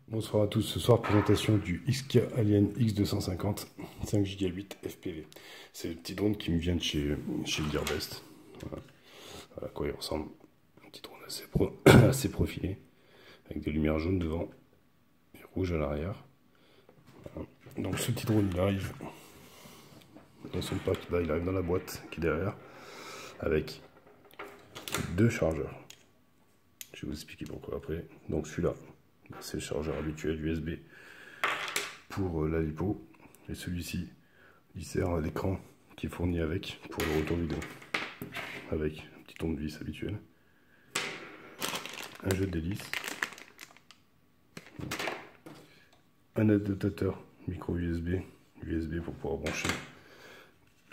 Bonsoir à tous, ce soir présentation du XK Alien X250 5 Go 8 FPV. C'est le petit drone qui me vient de chez Gearbest. Voilà. Voilà à quoi il ressemble. Un petit drone assez profilé, avec des lumières jaunes devant et rouges à l'arrière. Voilà. Donc ce petit drone il arrive dans son pack, là il arrive dans la boîte qui est derrière, avec deux chargeurs. Je vais vous expliquer pourquoi après. Donc celui-là, c'est le chargeur habituel USB pour la lipo, et celui-ci il sert à l'écran qui est fourni avec pour le retour vidéo, avec un petit tournevis habituel, un jeu d'hélice, un adaptateur micro USB pour pouvoir brancher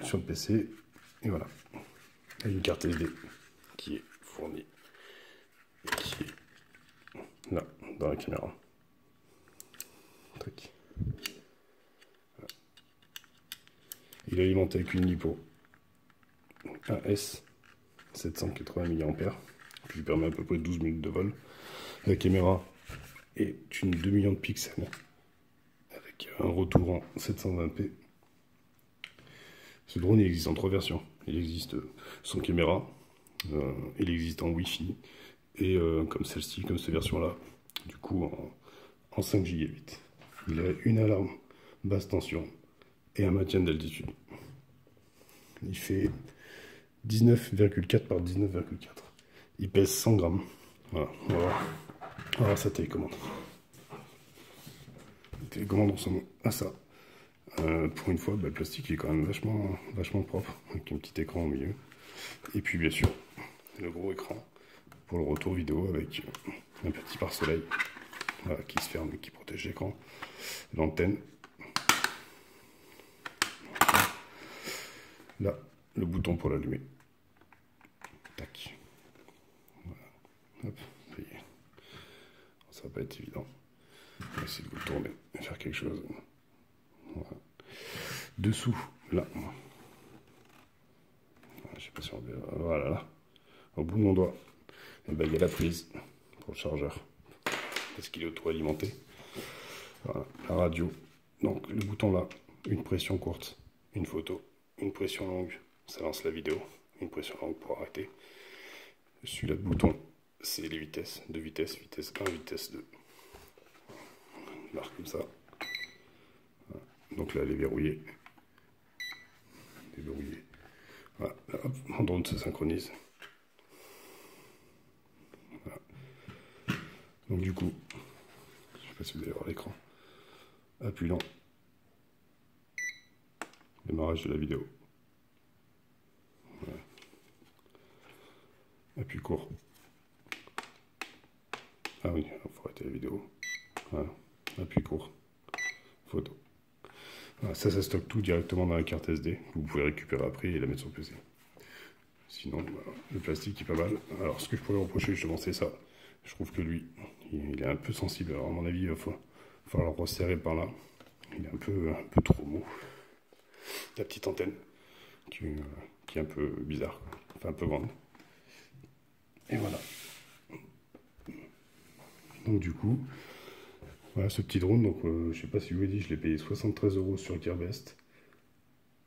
sur le PC, et voilà, et une carte SD qui est fournie et qui est là dans la caméra. Tac. Il est alimenté avec une lipo AS 780 mAh qui lui permet à peu près 12 minutes de vol. La caméra est une 2 millions de pixels avec un retour en 720p. Ce drone il existe en trois versions. Il existe sans caméra, il existe en Wi-Fi et comme celle-ci, comme cette version-là, du coup en 5 Go 8. Il a une alarme basse tension et un maintien d'altitude. Il fait 19,4 par 19,4. Il pèse 100 grammes. Voilà, on va voir sa télécommande. La télécommande ressemble à ça. Pour une fois, le plastique est quand même vachement propre, avec un petit écran au milieu. Et puis bien sûr, le gros écran pour le retour vidéo avec un petit pare-soleil, voilà, qui se ferme et qui protège l'écran. L'antenne. Là, le bouton pour l'allumer. Tac. Voilà. Hop, ça y est. Ça va pas être évident. On va essayer de vous le tourner et faire quelque chose. Voilà. Dessous, là. Je sais pas si on verra. Voilà, là. Au bout de mon doigt, il y a la prise pour le chargeur. Parce qu'il est auto-alimenté. Voilà, la radio. Donc, le bouton là, une pression courte, une photo. Une pression longue, ça lance la vidéo. Une pression longue pour arrêter. Celui-là de bouton, c'est les vitesses. Deux vitesses, vitesse 1, vitesse 2. On marque comme ça. Voilà. Donc là, elle est verrouillée. Déverrouillée. Voilà. Là, hop, mon drone se synchronise. Voilà. Donc du coup, je ne sais pas si vous allez voir l'écran. Appuyant. Démarrage de la vidéo. Voilà. Appui court. Ah oui, il faut arrêter la vidéo. Voilà. Appui court. Photo. Voilà, ça stocke tout directement dans la carte SD. Vous pouvez récupérer après et la mettre sur le PC. Sinon, voilà, le plastique est pas mal. Alors, ce que je pourrais reprocher, justement, c'est ça. Je trouve que lui, il est un peu sensible. Alors, à mon avis, il va falloir le resserrer par là. Il est un peu trop mou. La petite antenne qui est un peu bizarre, quoi. Enfin un peu grande. Et voilà. Donc du coup, voilà ce petit drone. Donc je sais pas si je vous l'ai dit, je l'ai payé 73 € sur Gearbest.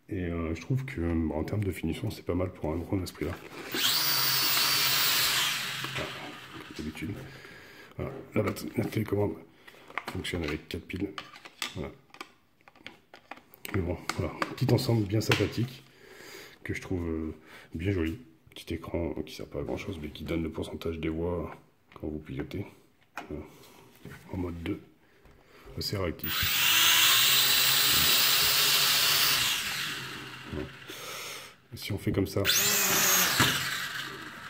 Et je trouve que en termes de finition, c'est pas mal pour un drone à ce prix-là. Voilà, comme d'habitude. Voilà. La télécommande fonctionne avec 4 piles. Voilà. Mais bon, voilà, petit ensemble bien sympathique que je trouve bien joli. Petit écran qui sert pas à grand chose mais qui donne le pourcentage des voix quand vous pilotez. Voilà. En mode 2, assez réactif. Voilà. Si on fait comme ça,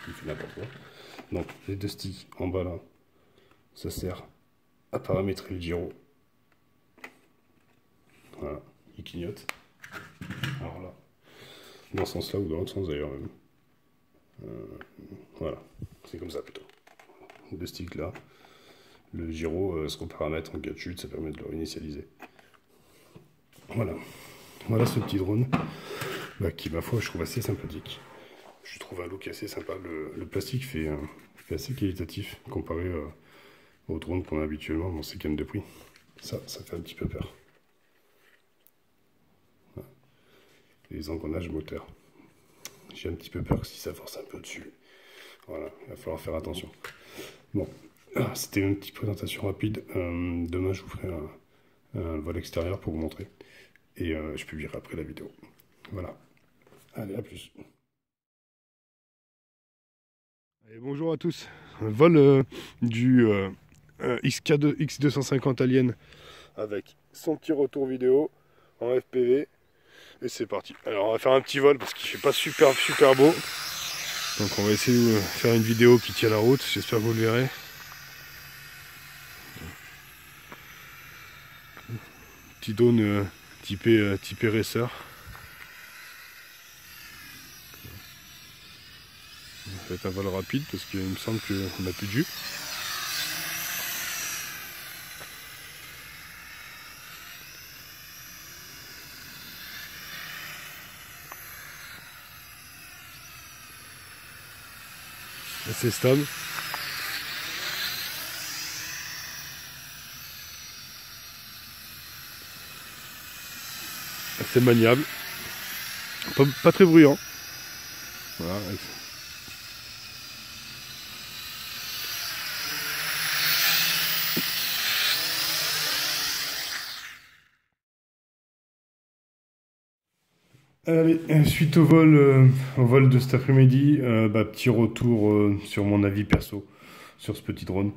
il fait n'importe quoi. Donc les deux sticks en bas là, ça sert à paramétrer le gyro. Voilà. Il clignote. Alors là, dans ce sens-là ou dans l'autre sens d'ailleurs même. Voilà, c'est comme ça plutôt. Deux sticks là. Le gyro se paramètre en cas de chute, ça permet de le réinitialiser. Voilà. Voilà ce petit drone qui, ma foi, je trouve assez sympathique. Je trouve un look assez sympa. Le plastique fait assez qualitatif comparé au drone qu'on a habituellement dans ces gammes de prix. Ça fait un petit peu peur. Voilà. Les engrenages moteurs. J'ai un petit peu peur que si ça force un peu dessus. Voilà, il va falloir faire attention. Bon, c'était une petite présentation rapide. Demain, je vous ferai un vol extérieur pour vous montrer. Et je publierai après la vidéo. Voilà. Allez, à plus. Allez, bonjour à tous. Un vol du X250 Alien avec son petit retour vidéo en FPV. Et c'est parti. Alors on va faire un petit vol parce qu'il fait pas super beau. Donc on va essayer de faire une vidéo qui tient la route. J'espère que vous le verrez. Petit drone typé racer. Ça va être un vol rapide parce qu'il me semble qu'on n'a plus de jus. Assez stable. Assez maniable. Pas très bruyant. Voilà. Allez, suite au vol de cet après-midi, petit retour sur mon avis perso sur ce petit drone.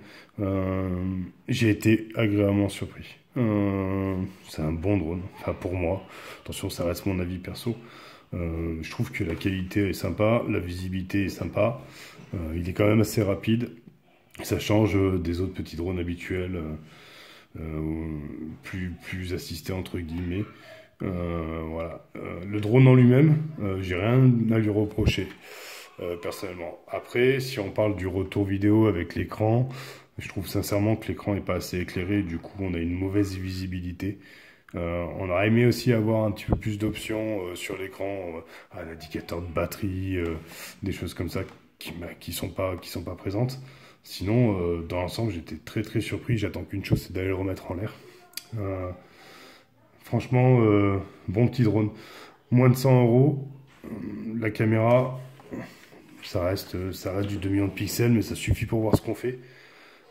J'ai été agréablement surpris. C'est un bon drone, enfin pour moi. Attention, ça reste mon avis perso. Je trouve que la qualité est sympa, la visibilité est sympa. Il est quand même assez rapide. Ça change des autres petits drones habituels, plus assistés entre guillemets. Voilà. Le drone en lui-même, j'ai rien à lui reprocher, personnellement. Après, si on parle du retour vidéo avec l'écran, je trouve sincèrement que l'écran n'est pas assez éclairé, du coup on a une mauvaise visibilité. On aurait aimé aussi avoir un petit peu plus d'options sur l'écran, un indicateur de batterie, des choses comme ça qui sont pas présentes. Sinon, dans l'ensemble, j'étais très surpris. J'attends qu'une chose, c'est d'aller le remettre en l'air. Franchement, bon petit drone. Moins de 100 €. La caméra, ça reste du 2 millions de pixels, mais ça suffit pour voir ce qu'on fait.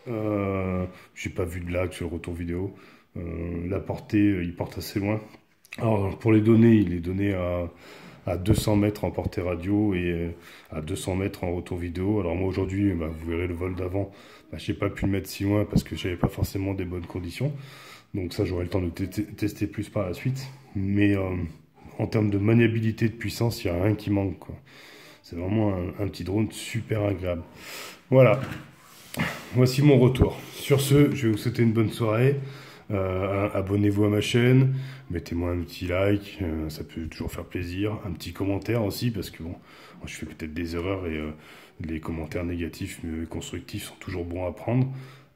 J'ai pas vu de lag sur le retour vidéo. La portée, il porte assez loin. Alors, pour les données, il est donné à 200 mètres en portée radio et à 200 mètres en retour vidéo. Alors moi aujourd'hui, vous verrez le vol d'avant, j'ai pas pu le mettre si loin parce que j'avais pas forcément des bonnes conditions. Donc ça, j'aurai le temps de tester plus par la suite. Mais en termes de maniabilité, de puissance, il n'y a rien qui manque, quoi. C'est vraiment un petit drone super agréable. Voilà. Voici mon retour. Sur ce, je vais vous souhaiter une bonne soirée. Abonnez-vous à ma chaîne. Mettez-moi un petit like. Ça peut toujours faire plaisir. Un petit commentaire aussi, parce que bon, je fais peut-être des erreurs et les commentaires négatifs mais constructifs sont toujours bons à prendre.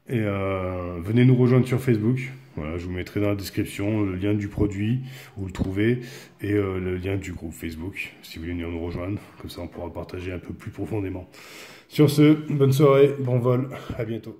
Et venez nous rejoindre sur Facebook. Voilà, je vous mettrai dans la description le lien du produit, où le trouver, et le lien du groupe Facebook, si vous voulez venir nous rejoindre. Comme ça, on pourra partager un peu plus profondément. Sur ce, bonne soirée, bon vol, à bientôt.